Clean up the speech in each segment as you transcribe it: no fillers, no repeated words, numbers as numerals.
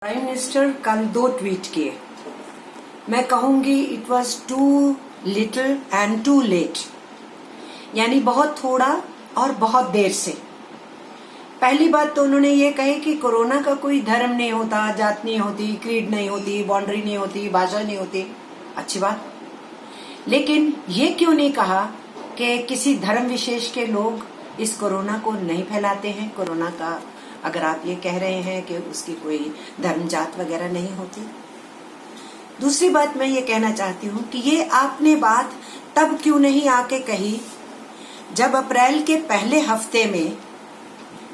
Prime minister कल 2 tweet किए। मैं कहूंगी it was too little and too late, यानी बहुत थोड़ा और बहुत देर से। पहली बात तो उन्होंने ये कही कि कोरोना का कोई धर्म नहीं होता, जात नहीं होती, क्रीड नहीं होती, बाउंड्री नहीं होती, भाषा नहीं होती। अच्छी बात, लेकिन ये क्यों नहीं कहा कि किसी धर्म विशेष के लोग इस कोरोना को नहीं फैलाते हैं। कोरोना का अगर आप ये कह रहे हैं कि उसकी कोई धर्म जात वगैरह नहीं होती। दूसरी बात मैं ये कहना चाहती हूँ कि ये आपने बात तब क्यों नहीं आके कही जब अप्रैल के पहले हफ्ते में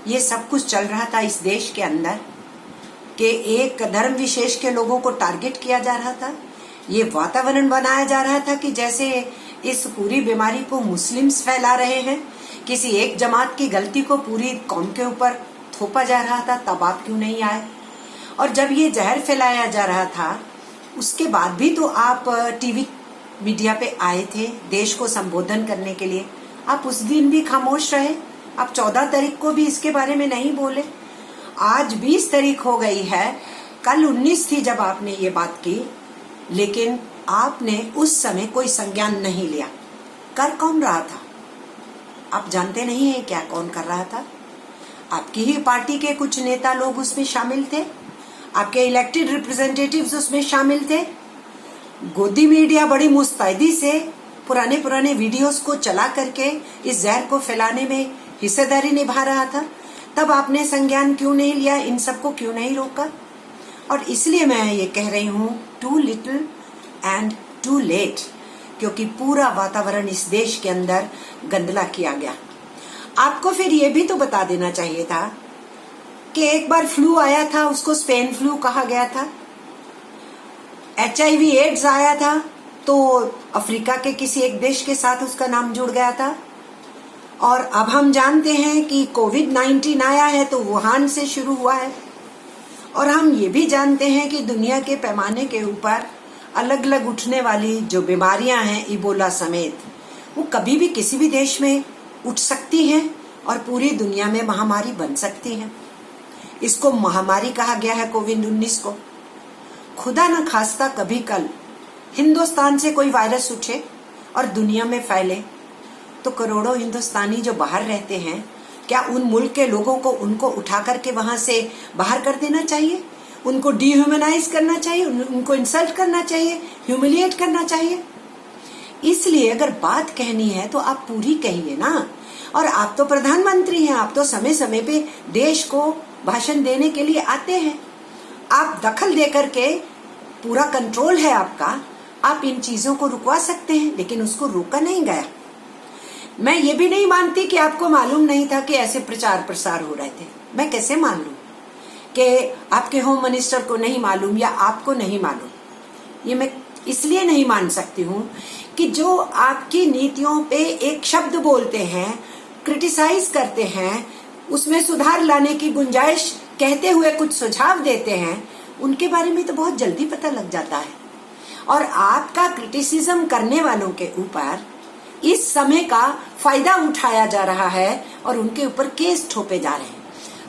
ये सब कुछ चल रहा था इस देश के अंदर, कि एक धर्म विशेष के लोगों को टारगेट किया जा रहा था। ये वातावरण बनाया जा रहा था कि जैसे इस पूरी बीमारी को मुस्लिम्स फैला रहे हैं, किसी एक जमात की गलती को पूरी कौम के ऊपर थोपा जा रहा था। तब आप क्यों नहीं आए? और जब ये जहर फैलाया जा रहा था उसके बाद भी तो आप टीवी मीडिया पे आए थे देश को संबोधन करने के लिए। आप उस दिन भी खामोश रहे। आप 14 तारीख को भी इसके बारे में नहीं बोले। आज 20 तारीख हो गई है, कल 19 थी जब आपने ये बात की, लेकिन आपने उस समय कोई संज्ञान नहीं लिया। कर कौन रहा था आप जानते नहीं है क्या? कौन कर रहा था? आपकी ही पार्टी के कुछ नेता लोग उसमें शामिल थे, आपके इलेक्टेड रिप्रेजेंटेटिव्स उसमें शामिल थे। गोदी मीडिया बड़ी मुस्तैदी से पुराने वीडियोस को चला करके इस जहर को फैलाने में हिस्सेदारी निभा रहा था। तब आपने संज्ञान क्यों नहीं लिया? इन सबको क्यों नहीं रोका? और इसलिए मैं ये कह रही हूँ too little and too late, क्योंकि पूरा वातावरण इस देश के अंदर गंदला किया गया। आपको फिर ये भी तो बता देना चाहिए था कि एक बार फ्लू आया था, उसको स्पेन फ्लू कहा गया था। HIV एड्स आया था तो अफ्रीका के किसी एक देश के साथ उसका नाम जुड़ गया था। और अब हम जानते हैं कि कोविड-19 आया है तो वुहान से शुरू हुआ है। और हम ये भी जानते हैं कि दुनिया के पैमाने के ऊपर अलग अलग उठने वाली जो बीमारियां हैं, इबोला समेत, वो कभी भी किसी भी देश में उठ सकती हैं और पूरी दुनिया में महामारी बन सकती है। इसको महामारी कहा गया है कोविड-19 को। खुदा न खास्ता कभी कल हिंदुस्तान से कोई वायरस उठे और दुनिया में फैले तो करोड़ों हिंदुस्तानी जो बाहर रहते हैं, क्या उन मुल्क के लोगों को उनको उठा करके वहां से बाहर कर देना चाहिए? उनको डिह्यूमनाइज करना चाहिए? उनको इंसल्ट करना चाहिए? ह्यूमिलिएट करना चाहिए? इसलिए अगर बात कहनी है तो आप पूरी कहिए ना। और आप तो प्रधानमंत्री हैं, आप तो समय समय पे देश को भाषण देने के लिए आते हैं। आप दखल दे करके, पूरा कंट्रोल है आपका, आप इन चीजों को रुकवा सकते हैं, लेकिन उसको रोका नहीं गया। मैं ये भी नहीं मानती कि आपको मालूम नहीं था कि ऐसे प्रचार प्रसार हो रहे थे। मैं कैसे मान लूं कि आपके होम मिनिस्टर को नहीं मालूम या आपको नहीं मालूम? ये मैं इसलिए नहीं मान सकती हूँ कि जो आपकी नीतियों पे एक शब्द बोलते हैं, क्रिटिसाइज करते हैं, उसमें सुधार लाने की गुंजाइश कहते हुए कुछ सुझाव देते हैं, उनके बारे में तो बहुत जल्दी पता लग जाता है। और आपका क्रिटिसिज्म करने वालों के ऊपर इस समय का फायदा उठाया जा रहा है और उनके ऊपर केस ठोपे जा रहे हैं।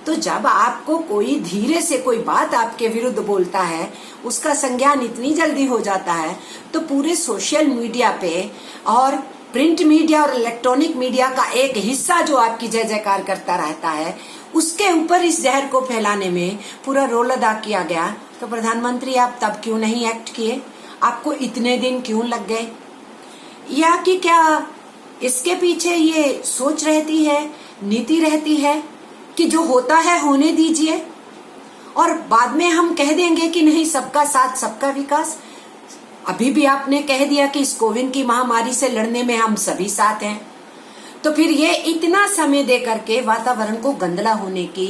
तो जब आपको कोई धीरे से कोई बात आपके विरुद्ध बोलता है, उसका संज्ञान इतनी जल्दी हो जाता है, तो पूरे सोशल मीडिया पे और प्रिंट मीडिया और इलेक्ट्रॉनिक मीडिया का एक हिस्सा जो आपकी जय जयकार करता रहता है, उसके ऊपर इस जहर को फैलाने में पूरा रोल अदा किया गया। तो प्रधानमंत्री आप तब क्यों नहीं एक्ट किए? आपको इतने दिन क्यों लग गए? या कि क्या इसके पीछे ये सोच रहती है, नीति रहती है कि जो होता है होने दीजिए और बाद में हम कह देंगे कि नहीं, सबका साथ सबका विकास? अभी भी आपने कह दिया कि इस कोविड की महामारी से लड़ने में हम सभी साथ हैं, तो फिर ये इतना समय दे करके वातावरण को गंदला होने की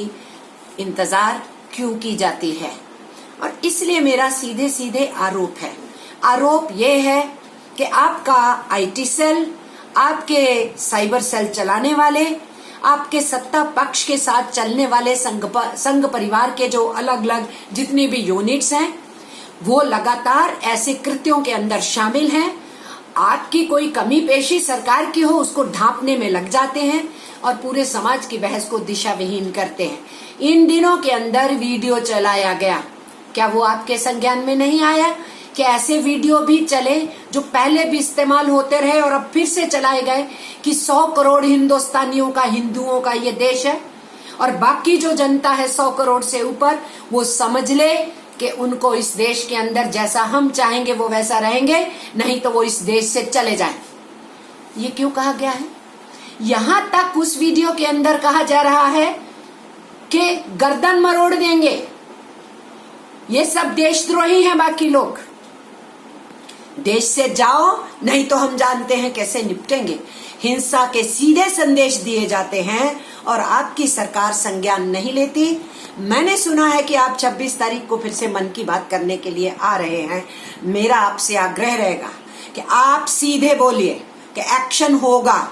इंतजार क्यों की जाती है? और इसलिए मेरा सीधे सीधे आरोप ये है कि आपका IT सेल, आपके साइबर सेल चलाने वाले, आपके सत्ता पक्ष के साथ चलने वाले संघ परिवार के जो अलग अलग जितने भी यूनिट्स हैं, वो लगातार ऐसे कृत्यों के अंदर शामिल हैं। आपकी कोई कमी पेशी सरकार की हो, उसको ढांपने में लग जाते हैं और पूरे समाज की बहस को दिशा विहीन करते हैं। इन दिनों के अंदर वीडियो चलाया गया क्या वो आपके संज्ञान में नहीं आया कि ऐसे वीडियो भी चले जो पहले भी इस्तेमाल होते रहे और अब फिर से चलाए गए कि 100 करोड़ हिंदुस्तानियों का, हिंदुओं का ये देश है और बाकी जो जनता है 100 करोड़ से ऊपर, वो समझ ले कि उनको इस देश के अंदर जैसा हम चाहेंगे वो वैसा रहेंगे, नहीं तो वो इस देश से चले जाएं। ये क्यों कहा गया है? यहां तक उस वीडियो के अंदर कहा जा रहा है कि गर्दन मरोड़ देंगे, ये सब देशद्रोही हैं बाकी लोग, देश से जाओ नहीं तो हम जानते हैं कैसे निपटेंगे। हिंसा के सीधे संदेश दिए जाते हैं और आपकी सरकार संज्ञान नहीं लेती। मैंने सुना है कि आप 26 तारीख को फिर से मन की बात करने के लिए आ रहे हैं। मेरा आपसे आग्रह रहेगा कि आप सीधे बोलिए कि एक्शन होगा,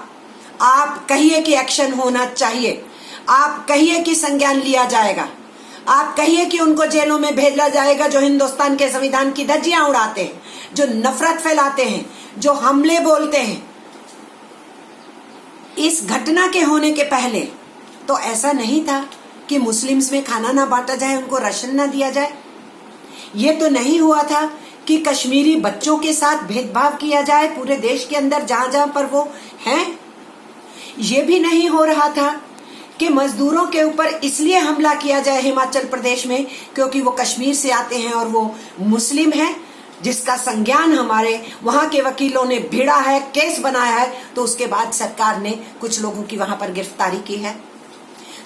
आप कहिए कि एक्शन होना चाहिए, आप कहिए कि संज्ञान लिया जाएगा, आप कहिए कि उनको जेलों में भेजा जाएगा जो हिंदुस्तान के संविधान की धज्जियां उड़ाते हैं, जो नफरत फैलाते हैं, जो हमले बोलते हैं। इस घटना के होने के पहले तो ऐसा नहीं था कि मुस्लिम्स में खाना ना बांटा जाए, उनको राशन ना दिया जाए। ये तो नहीं हुआ था कि कश्मीरी बच्चों के साथ भेदभाव किया जाए पूरे देश के अंदर जहां जहां पर वो हैं। ये भी नहीं हो रहा था कि मजदूरों के ऊपर इसलिए हमला किया जाए हिमाचल प्रदेश में क्योंकि वो कश्मीर से आते हैं और वो मुस्लिम हैं, जिसका संज्ञान हमारे वहां के वकीलों ने भिड़ा है, केस बनाया है, तो उसके बाद सरकार ने कुछ लोगों की वहां पर गिरफ्तारी की है।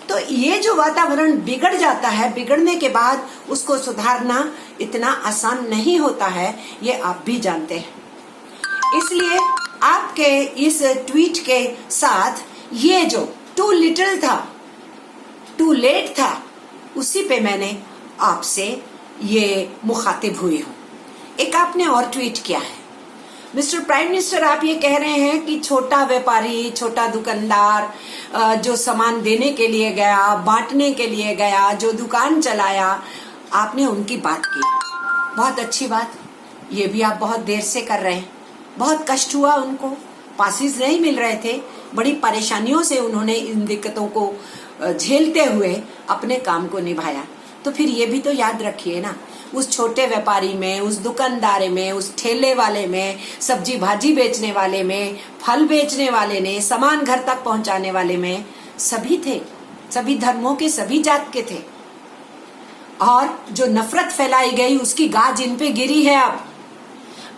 तो ये जो वातावरण बिगड़ जाता है, बिगड़ने के बाद उसको सुधारना इतना आसान नहीं होता है, ये आप भी जानते हैं। इसलिए आपके इस ट्वीट के साथ ये जो टू लिटिल था, टू लेट था, उसी पे मैंने आपसे ये मुखातिब हुई हूं। एक आपने और ट्वीट किया है, मिस्टर प्राइम मिनिस्टर, आप ये कह रहे हैं कि छोटा व्यापारी, छोटा दुकानदार जो सामान देने के लिए गया, बांटने के लिए गया, जो दुकान चलाया, आपने उनकी बात की। बहुत अच्छी बात, ये भी आप बहुत देर से कर रहे हैं। बहुत कष्ट हुआ उनको, पासिस नहीं मिल रहे थे, बड़ी परेशानियों से उन्होंने इन दिक्कतों को झेलते हुए अपने काम को निभाया। तो फिर ये भी तो याद रखिए ना, उस छोटे व्यापारी में, उस दुकानदार में, उस ठेले वाले में, सब्जी भाजी बेचने वाले में, फल बेचने वाले ने, सामान घर तक पहुंचाने वाले में, सभी थे, सभी धर्मों के, सभी जात के थे। और जो नफरत फैलाई गई उसकी गाज इन पे गिरी है। अब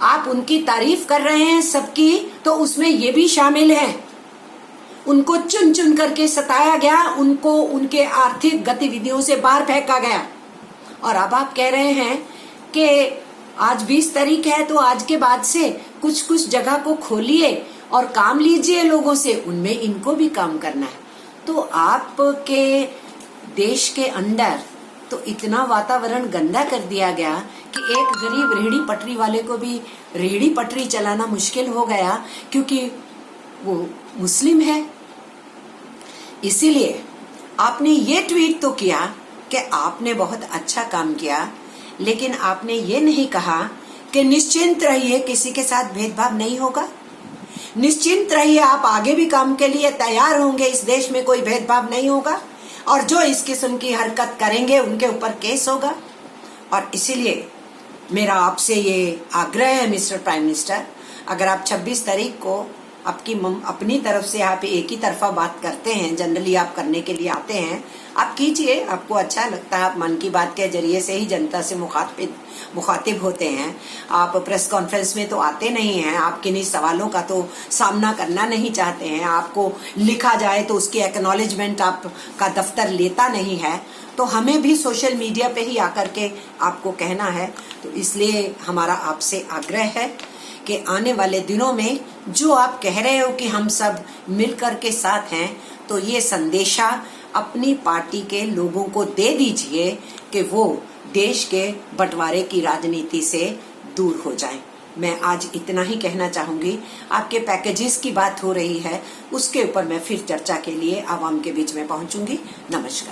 आप उनकी तारीफ कर रहे हैं सबकी, तो उसमें ये भी शामिल है। उनको चुन चुन करके सताया गया, उनको उनके आर्थिक गतिविधियों से बाहर फेंका गया। और अब आप कह रहे हैं कि आज 20 तारीख है तो आज के बाद से कुछ कुछ जगह को खोलिए और काम लीजिए लोगों से, उनमें इनको भी काम करना है। तो आपके देश के अंदर तो इतना वातावरण गंदा कर दिया गया कि एक गरीब रेहड़ी पटरी वाले को भी रेहड़ी पटरी चलाना मुश्किल हो गया क्योंकि वो मुस्लिम है। इसीलिए आपने ये ट्वीट तो किया कि आपने बहुत अच्छा काम किया, लेकिन आपने ये नहीं कहा कि निश्चिंत रहिए, किसी के साथ भेदभाव नहीं होगा, निश्चिंत रहिए, आप आगे भी काम के लिए तैयार होंगे, इस देश में कोई भेदभाव नहीं होगा और जो इस किस्म की हरकत करेंगे उनके ऊपर केस होगा। और इसीलिए मेरा आपसे ये आग्रह है मिस्टर प्राइम मिनिस्टर, अगर आप 26 तारीख को अपनी तरफ से आप एक ही तरफा बात करते हैं, जनरली आप करने के लिए आते हैं, आप कीजिए, आपको अच्छा लगता है, आप मन की बात के जरिए से ही जनता से मुखातिब होते हैं। आप प्रेस कॉन्फ्रेंस में तो आते नहीं हैं, आप किन्हीं सवालों का तो सामना करना नहीं चाहते हैं, आपको लिखा जाए तो उसकी एक्नॉलेजमेंट आपका दफ्तर लेता नहीं है, तो हमें भी सोशल मीडिया पे ही आकर के आपको कहना है। तो इसलिए हमारा आपसे आग्रह है कि आने वाले दिनों में जो आप कह रहे हो कि हम सब मिलकर के साथ हैं, तो ये संदेशा अपनी पार्टी के लोगों को दे दीजिए कि वो देश के बंटवारे की राजनीति से दूर हो जाएं। मैं आज इतना ही कहना चाहूंगी। आपके पैकेजेस की बात हो रही है, उसके ऊपर मैं फिर चर्चा के लिए आवाम के बीच में पहुंचूंगी। नमस्कार।